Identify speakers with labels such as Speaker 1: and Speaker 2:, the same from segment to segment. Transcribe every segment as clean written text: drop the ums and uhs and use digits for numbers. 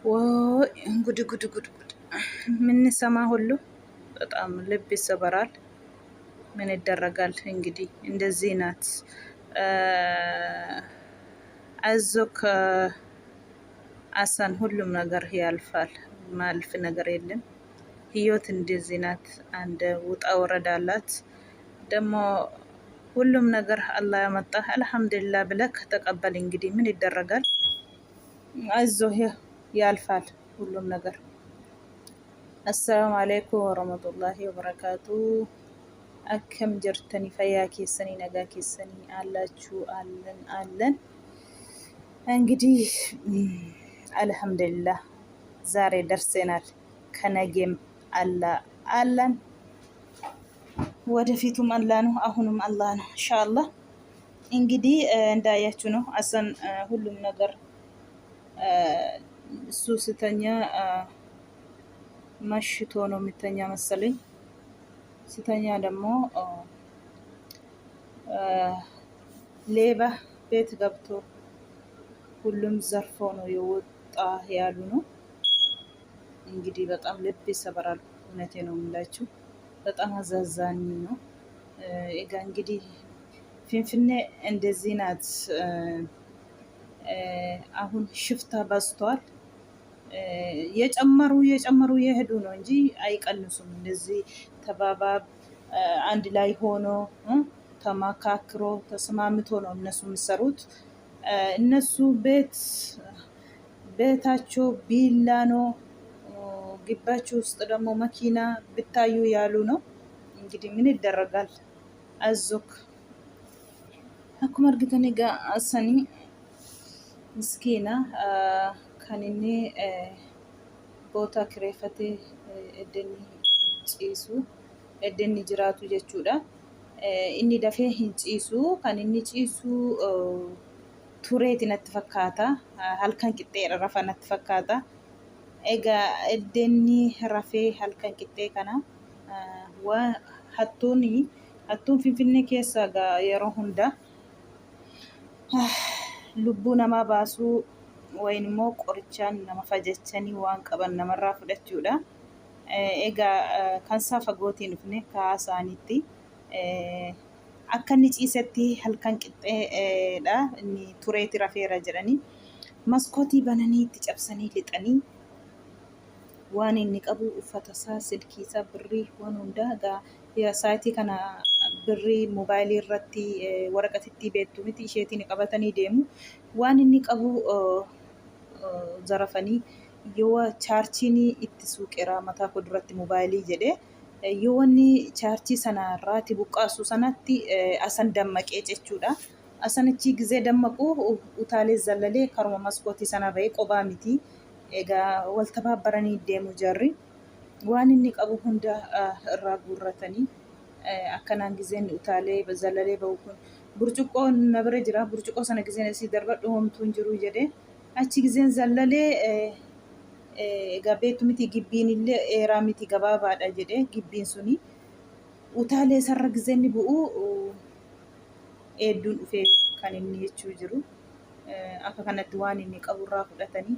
Speaker 1: ጉድ ጉድ ጉድ ጉድ! የምንሰማ ሁሉ በጣም ልብ ይሰበራል። ምን ይደረጋል እንግዲህ እንደዚህ ናት። አይዞክ አሰን፣ ሁሉም ነገር ያልፋል። ማልፍ ነገር የለም። ህይወት እንደዚህ ናት። አንድ ውጣ ወረድ አላት። ደግሞ ሁሉም ነገር አላህ ያመጣ አልሐምዱሊላህ ብለክ ተቀበል። እንግዲህ ምን ይደረጋል? አይዞህ ያልፋል ሁሉም ነገር። አሰላሙ አለይኩም ወረህመቱላሂ ወበረካቱ። አከም ጀርተኒ ፈያ ኬሰኒ ነጋ ኬሰኒ አላችሁ? አለን እንግዲህ አልሐምዱሊላህ ዛሬ ደርሰናል። ከነጌም አለን፣ ወደፊቱም አላህ ነው፣ አሁንም አላህ ነው ኢንሻአላህ። እንግዲህ እንዳያችሁ ነው አሰን ሁሉም ነገር እሱ ስተኛ መሽቶ ነው የሚተኛ መሰለኝ። ስተኛ ደግሞ ሌባ ቤት ገብቶ ሁሉም ዘርፎ ነው የወጣ ያሉ ነው። እንግዲህ በጣም ልብ ይሰበራል። እውነቴ ነው የምላችሁ፣ በጣም አዛዛኝ ነው። እጋ እንግዲህ ፊንፊኔ እንደዚህ ናት። አሁን ሽፍታ በዝቷል። የጨመሩ የሄዱ ነው እንጂ አይቀንሱም። እንደዚህ ተባባብ አንድ ላይ ሆኖ ተማካክሮ ተስማምቶ ነው እነሱ የሚሰሩት። እነሱ ቤታቸው ቢላ ነው፣ ግባቸው ውስጥ ደግሞ መኪና ብታዩ ያሉ ነው። እንግዲህ ምን ይደረጋል? አዞክ አኩማ እርግተኔ ጋ አሰኒ ምስኪና ከንኔ ቦታ ክሬፈቴ eddenni jiraatu jechuudha. Inni dafee hin ciisu, kan inni ciisu tureeti natti fakkaata. Halkan qixxeedha rafa natti fakkaata. Egaa eddenni rafee halkan qixxee kana hattuun Finfinnee keessa yeroo hunda lubbuu namaa baasuu wayin immoo qorichaan nama fajachanii waan qaban namarraa fudhachuudha. Egaa kan isaa fagootiin dhufne kaasaanitti akka inni ciisetti halkan qixxeedha. Inni tureeti rafeera jedhanii maskootii bananii itti cabsanii lixanii waan inni qabu uffata isaa, silkii isaa, birrii waan hundaa egaa saayitii kana birrii moobaayilii irratti waraqatittii beektu miti isheetiin qabatanii deemu. Waan inni qabu zarafanii yoo chaarchiin itti suuqeera mataa koo duratti moobaayilii jedhee yoo wanni chaarchii sanarraati buqqaasu sanatti asan dammaqee jechuudha. Asanichi gizee dammaqu utaalee zallalee karuma maskootii sana bahee qophaa miti. Egaa walta baabbaranii deemu jarri. Waan inni qabu hunda irraa guurratanii akkanaan gizeen utaalee zallalee bahu kun burcuqqoo na bira jira. Burcuqqoo sana gizeen asii darbadhu homtuu hin jiru jedhee achi gizeen zallalee egaa beektu miti gibbiin illee dheeraa miti gabaabaadha jedhee gibbiin suni utaalee sarara gizeen bu'u hedduun dhufee kan inni jechuu jiru. Akka kanatti waan inni qaburraa fudhatanii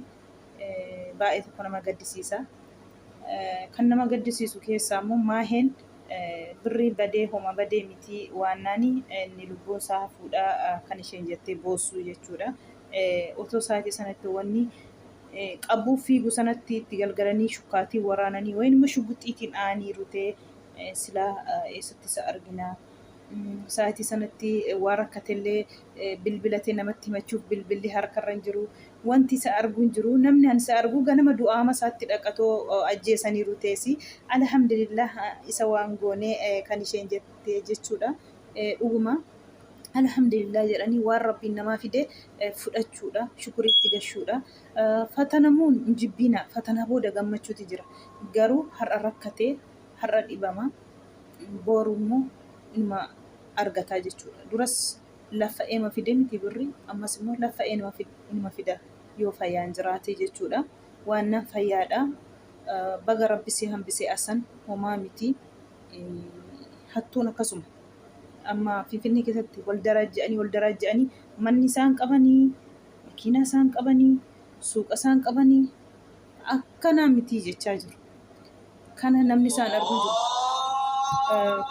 Speaker 1: baay'ee tokko nama gaddisiisa. Kan nama gaddisiisu keessaa immoo maaheen birrii badee homa badee miti waannaani inni lubbuun isaa fuudhaa kan isheen jettee boossuu jechuudha. Otoo saatii sanatti wanni qabbuu fiigu sanatti itti galgalanii shukkaatii waraananii wayin immoo shugguxiitiin dha'anii rutee silaa eessatti isa argina. Saatii sanatti waan rakkatellee bilbilatee namatti himachuuf bilbilli harkarra hin jiru. Wanti isa arguu hin jiru. Namni an isa argu ganama du'aama isaatti dhaqatoo ajjeesanii ruteesi. Alhamdulillah isa waan goonee kan isheen jettee jechuudha. Dhuguma alhamdulillah jedhanii waan rabbiin namaa fide fudhachuudha. Shukuriitti gashuudha. Fatanamuun jibbiina. Fatanaa booda gammachuuti jira. Garuu har'a rakkatee har'a dhibama. Boorummoo ilma argataa jechuudha. Duras lafa eema fide miti birri, ammas immoo lafa ilma fida yoo fayyaan jiraate jechuudha. Waan nan fayyaadha. Baga rabbisee hambisee asan homaa miti. Hattuun akkasuma amma Finfinnee keessatti wal darajja'anii manni isaan qabanii, makiinaa isaan qabanii, suuqa isaan qabanii akkanaa miti jechaa jiru. Kana namni isaan arguu jiru.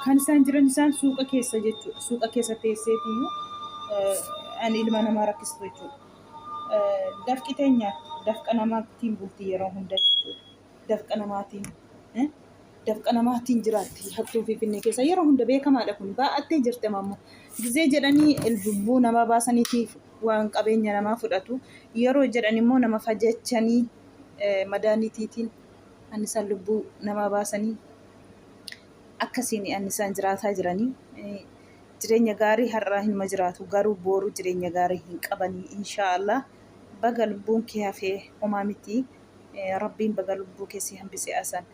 Speaker 1: Kan isaan jiran isaan suuqa keessa jechuudha. Suuqa keessa teesseetiyyuu ani ilma namaa rakkistu jechuudha. Dafqi teenya dafqa namaatiin bultii yeroo hunda jechuudha. Dafqa namaatiin dafqa namaatiin jiraatti. Hattuu Finfinnee keessa yeroo hunda beekamaadha kun baay'attee jirti ammoo. Gizee jedhanii lubbuu namaa baasaniitiif waan qabeenya namaa fudhatu. Yeroo jedhan immoo nama fajjachanii madaaniitiitiin annisaan lubbuu namaa baasanii akkasiin annisaan jiraataa jiranii. Jireenya gaarii har'aa hin jiraatu garuu boru jireenya gaarii hin qabanii inshaallah. Baga lubbuun kee hafee homaa miti. Rabbiin baga lubbuu keessi hambisee asan.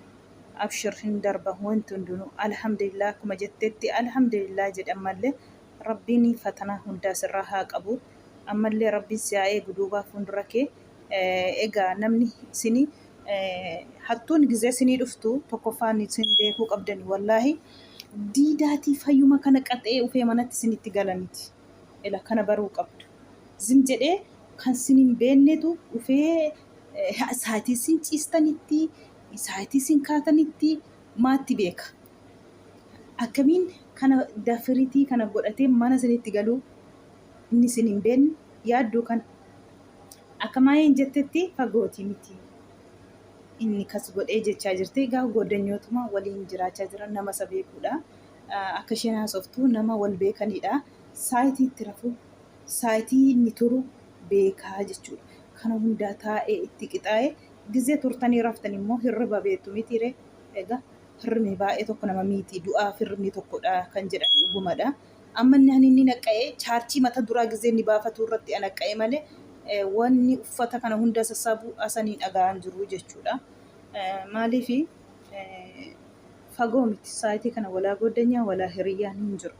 Speaker 1: Abshir hin darba wanti hundinuu alhamdulillah akkuma jettetti alhamdulillah jedhamallee rabbiin fatanaa hundaa sirraa haa qabu. Ammallee rabbiin si haa eegu duubaa fuuldura kee. Egaa namni isinii hattuun gizee isinii dhuftu tokkoffaan isin beekuu qabdani wallaahi diidaatii fayyuma kana qaxee ufee manatti isinitti galaniti. Ila kana baruu qabdu. Zim jedhee kan isin hin beeknetu ufee saatii isin ciistanitti saatii isin kaatanitti maatti beeka. Akkamiin kana dafiriitii kana godhatee mana isinitti galuu inni isin hin beekne yaadduu kana. Akka maayeen jettetti fagootii miti. Inni kas godhee jechaa jirti. Egaa goddanyootuma waliin jiraachaa jiran nama isa beekuudha. Akka isheen haasoftu nama wal beekanidha. Saayitii itti rafu, saayitii inni turu beekaa jechuudha. Kana hundaa taa'ee itti qixaa'ee gizee turtanii raftan immoo hirriba beektu mitiire. Egaa hirribni baay'ee tokko nama miiti. Du'aaf hirribni tokkodha kan jedhan dhugumadha. Amma inni naqqa'ee chaarchii mata duraa gizee inni baafatu irratti naqqa'ee malee wanni uffata kana hunda sassaabuu asanii dhagaan jiru jechuudha. Maaliif fagoo miti saayitii kana walaa goddanyaa walaa hiriyyaan hin jiru.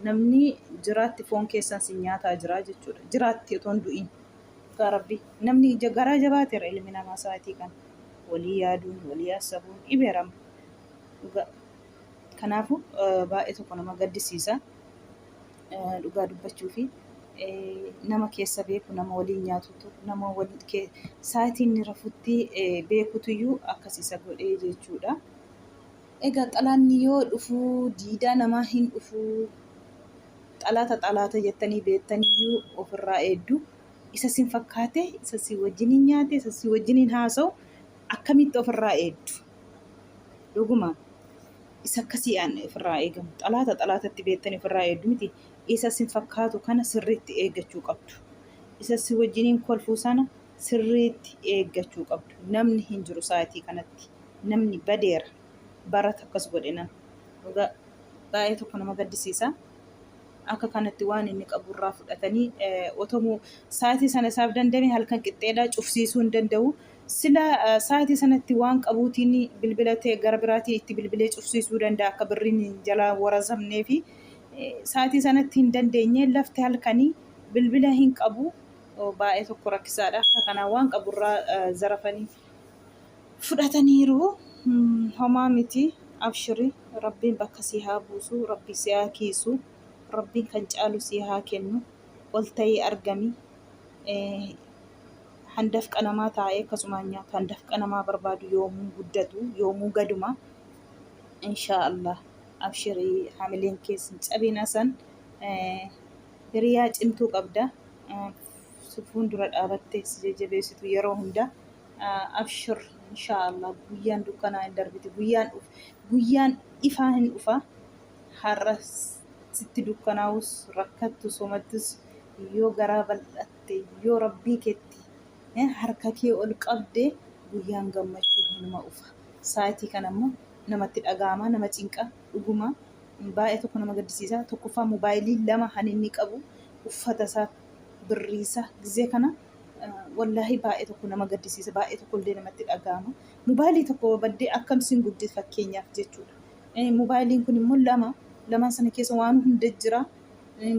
Speaker 1: Namni jiraatti foon keessan si nyaataa jira jechuudha. Jiraatti otoo hin du'iin. Garabbi namni garaa jabaateera ilmi namaa saayitii kana. Walii yaaduun walii hasabuun dhibeerama. Kanaafuu baay'ee tokko nama gaddisiisa. Dhugaa dubbachuu fi nama keessa beeku nama waliin nyaatutu nama waliin saayitiin inni rafutti beekutuyyuu akkasiisa godhee jechuudha. Egaa xalaanni yoo dhufu diidaa namaa hin dhufu xalaata jettanii beektaniyyuu ofirraa eeddu. Isa sin fakkaate isa si wajjiniin nyaate isa si wajjiniin haasa'u akkamitti ofirraa eeddu. Dhugumaan isa akkasii ofirraa eegamu. Xalaatatti beektanii ofirraa eeddu miti. Isa sin fakkaatu kana sirriitti eeggachuu qabdu. Isa si wajjiniin kolfuu sana sirriitti eeggachuu qabdu. Namni hin jiru saayitii kanatti. Namni badeera. Barata akkas godhe nama. Dhugaa baay'ee tokko nama gaddisiisa. Akka kanatti waan inni qaburraa fudhatanii otomuu saayitii sana isaaf dandame halkan qixxeedhaa cufsiisuu hin danda'u. Sila saayitii sanatti waan qabuutiin bilbila ta'e gara biraatiin itti bilbilee cufsiisuu danda'a akka birriin jalaa warazamnee fi saayitii sanatti hin dandeenye lafti halkanii bilbila hin qabu baay'ee tokko rakkisaadha. Akka kanaa waan qaburraa zarafanii fudhataniiru homaa miti. Abshirii rabbiin bakka si haa buusu rabbi si haa kiisu rabbiin kan caalu si haa kennu ol ta'ee argami. Handafqa namaa taa'ee akkasumaan nyaatu handafqa namaa barbaadu yoomuu guddatu yoomuu gaduma inshaallah. Abshirii hamileen keessan cabina san hiriyaa cimtuu qabda. Fuuldura dhaabattee si jajjabeessitu yeroo hunda abshir inshaallah. Guyyaan dukkanaa hin darbiti. Guyyaan ifaa hin dhufa. Har'a sitti dukkanaa'us rakkattu somattus yoo garaa bal'atte yoo rabbii keetti harka kee ol qabde guyyaan gammachuu hinuma dhufa. Saayitii kana immoo namatti dhaga'ama nama cinqa dhuguma baay'ee tokko nama gaddisiisa. Tokkoffaa moobaayilii lama han inni qabu uffata isaa birriisa gizee kana wallaahi baay'ee tokko nama gaddisiisa. Baay'ee tokko illee namatti dhaga'ama. Moobaayilii tokko baddee akkamiin guddis fakkeenyaaf jechuudha. Moobaayiliin kun immoo lamaan sana keessa waan hunda jira.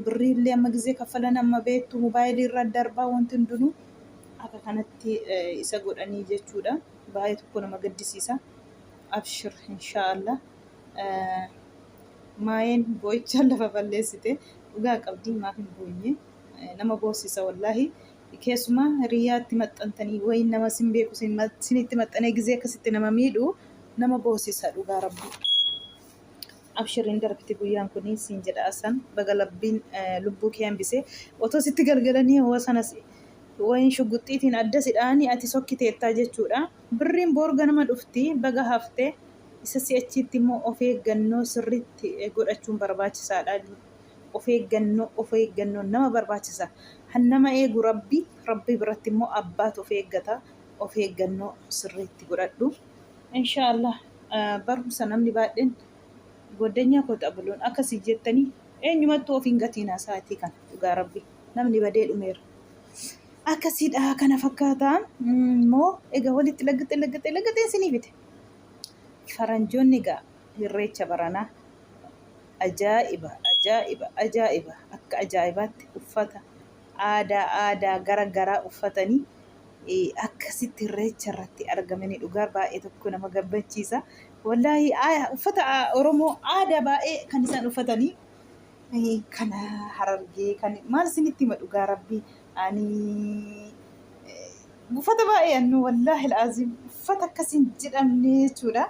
Speaker 1: Birrii illee amma gizee kaffalan amma beektu moobaayilii irra darbaa wanti hundinuu akka kanatti isa godhanii jechuudha. Baay'ee tokko nama gaddisiisa. Abshir inshaallah. Maayeen boo'ichaan lafa balleessite dhugaa qabdii maaf hin boonye nama boossisa wallaahi. keessumaa hiriyaatti maxxantanii wayin nama sin beeku sinitti maxxanee gizee akkasitti nama miidhu nama boosisa dhugaa rabbi. Abshiriin darbiti guyyaan kunii siin jedha asan baga labbiin lubbuu kee hambisee otoo sitti galgalanii hoo sanas wayin shugguxxiitiin adda sidhaanii ati sokkiteettaa jechuudha. Birriin boorga nama dhufti baga haftee isa si'achiitti immoo of eeggannoo sirriitti godhachuun barbaachisaadha. Of eeggannoo nama barbaachisa. Han nama eegu rabbi biratti immoo abbaatu of eeggata. Of eeggannoo sirriitti godhadhu. Inshaallah barumsa namni baay'een goddanyaa koo xabaluun akkasii jettanii eenyumattuu of hin gatiinaa sa'aatii kana dhugaa rabbi namni badee dhumeera. Akkasiidha kana fakkaata immoo egaa walitti laggatee isinii fide. Faranjoonni egaa irreecha baranaa ajaa'iba akka ajaa'ibaatti uffata aadaa garaa uffatanii akkasitti irreecha irratti argamanii dhugaa baay'ee tokko nama gammachiisa. Wallaahi uffata Oromoo aadaa baay'ee kan isaan uffatanii kana Harargee kan maal isinitti hima dhugaa rabbii ani uffata baay'ee annu wallaahi al'aazim uffata akkasiin jedhamne jechuudha.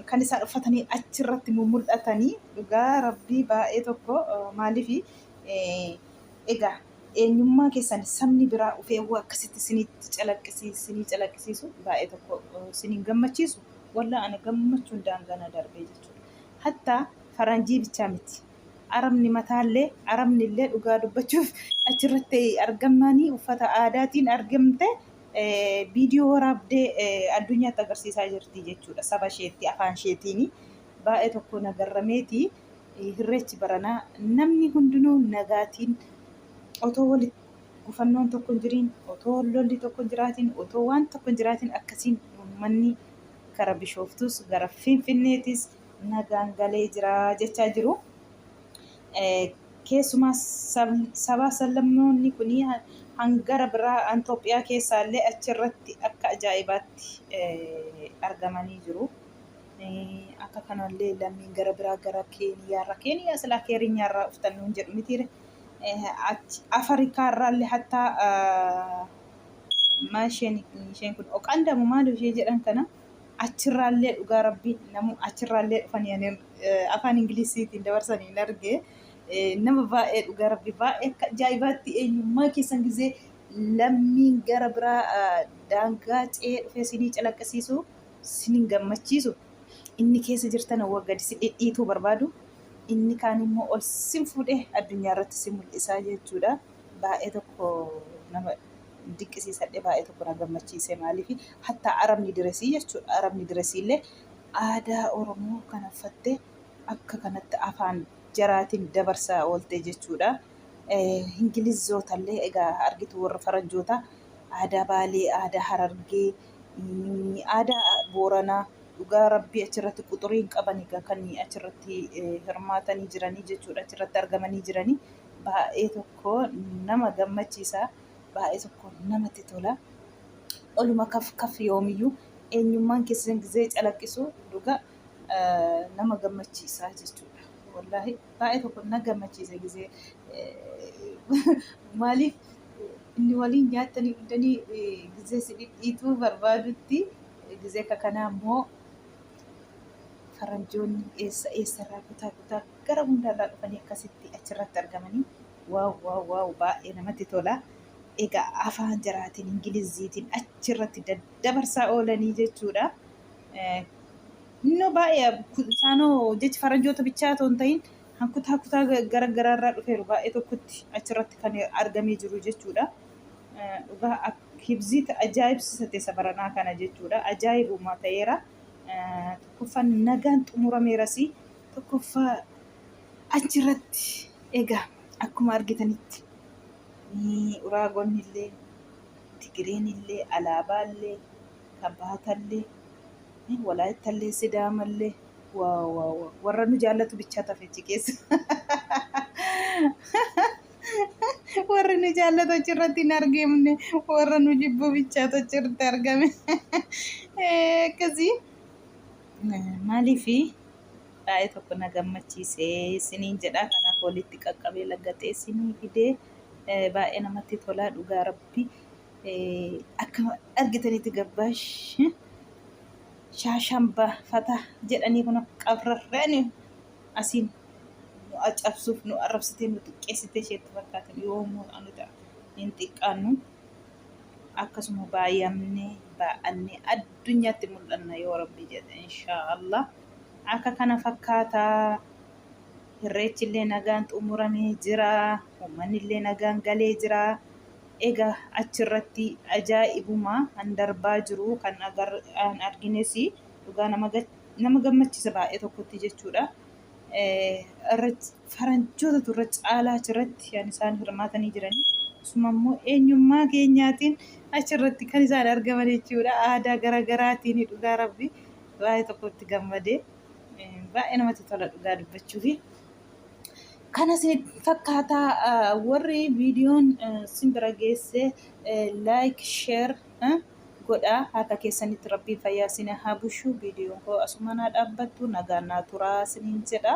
Speaker 1: Kan isaan uffatanii achirratti mul'atanii dhugaa rabbii baay'ee tokko maaliif egaa eenyummaa keessan sabni biraa ufeewwa akkasitti isinii calaqqisiisu baay'ee tokko isiniin gammachiisu. Wallaahi ani gammachuun daangana darbee jechuudha. Hattaa faranjii bichaa miti. Arabni illee dhugaa dubbachuuf achirratti argamanii uffata aadaatiin argamte viidiyoo waraabdee addunyaatti agarsiisaa jirti jechuudha. Saba isheetti afaan isheetiin baay'ee tokko nagarrameeti. Irreechi baranaa namni hundinuu nagaatiin otoo walitti gufannoon tokko hin jiriin, otoo lolli tokko hin jiraatiin, otoo waan tokko hin jiraatiin akkasiin uummanni gara Bishooftuus gara Finfinneetis nagaan galee jira jechaa jiru. Keessumaa sabaa sablammoonni kun hangara biraa Itoophiyaa keessaallee achirratti akka ajaa'ibaatti argamanii jiru. Akka kanallee lammiin gara biraa gara Keeniyaa silaa Keeniyaarraa uffannu hin jedhu mitiire. Afrikaarraallee hattaa isheen kun oqandamu maaliif ishee jedhan kana achirraallee dhugaa rabbii namu achirraallee dhufanii afaan Ingiliziitiin dabarsanii hin argee. Nama baay'ee dhugaa rabbii baay'ee akka ajaa'ibaatti eenyummaa keessan gizee lammiin gara biraa daangaa ce'ee dhufee isinii calaqqisiisu isiniin gammachiisu. Inni keessa jirtan wagadi si dhidhiituu barbaadu. Inni kaan immoo ol sin fuudhee addunyaa irratti si mul'isaa jechuudha. Baay'ee tokko nama dinqisiisadhe baay'ee tokko na gammachiise maaliif hattaa Arabni diresii jechuudha. Arabni diresii illee aadaa Oromoo kan uffattee akka kanatti afaan jaraatiin dabarsaa oolte jechuudha. Ingilizootallee egaa argitu warra faranjoota aadaa Baalee, aadaa Harargee, aadaa Booranaa dhugaa rabbii achirratti quxuriin qaban kan achirratti hirmaatanii jiranii jechuudha. Achirratti argamanii jiranii baay'ee tokko nama gammachiisa. Baay'ee tokko namatti tola. Oluma kaf yoomiyyuu eenyummaan keessan gizee calaqqisu dhugaa nama gammachiisa jechuudha. Wallaahi baay'ee tokko na gammachiisa gizee maaliif inni waliin nyaatanii dhuganii gizee si dhidhiituu barbaadutti gizee kanaa immoo faranjoonni eessarraa kutaa gara hundarraa dhufanii akkasitti achirratti argamanii waaw baay'ee namatti tola. Egaa afaan jaraatiin Ingiliziitiin achirratti daddabarsaa oolanii jechuudha. Innoo baay'ee isaanoo jechi faranjoota bichaa otoo hin ta'in kutaa garagaraarraa dhufeeru baay'ee tokkotti achirratti kan argamee jiru jechuudha. Dhugaa hibziita ajaa'ibsiisate sabaranaa kana jechuudha. Ajaa'ibummaa ta'eera. Tokkoffaan nagaan xumurameeras tokkoffaa achirratti egaa akkuma argitanitti uraagonni illee Tigireen illee alaabaallee Kabbaatallee Walaayitallee Sidaamallee warra nu jaallatu bichaa tafechi keessa warri nu jaallatu achirratti hin argamne warra nu jibbu bichaatu achirratti argame akkasii maaliifi baay'ee tokko na gammachiisee isiniin jedha. Kanaaf walitti qaqqabee laggatee isinii fidee baay'ee namatti tola dhugaa rabbi. Akka argitanitti gabbaash shaashamba fata jedhanii kun qabrarreen asiin nu acabsuuf nu arrabsitee nu xiqqeessitee isheetti fakkaatan yoomuu anuta hin xiqqaannu akkasuma baay'annee addunyaatti mul'anna yoo rabbi jedhe inshaallah. Akka kana fakkaataa irreechillee nagaan xumuramee jira, uummanillee nagaan galee jira. Egaa achirratti ajaa'ibuma kan darbaa jiru kan argines dhugaa nama gammachiisa baay'ee tokkotti jechuudha. Faranjootatu irra caalaa achirratti kan isaan hirmaatanii jiranii. Akkasuma immoo eenyummaa keenyaatiin achirratti kan isaan argaman jechuudha. Aadaa garaagaraatiin dhugaa rabbi baay'ee tokkotti gammadee baay'ee namatti tola dhugaa dubbachuufi. Kanas fakkaataa warri viidiyoon simbira geesse like share godhaa akka keessanitti rabbiin fayyaa isin haa bushu. Viidiyoon koo asumaan haa dhaabbattu nagaan naa turaa isiniin jedha.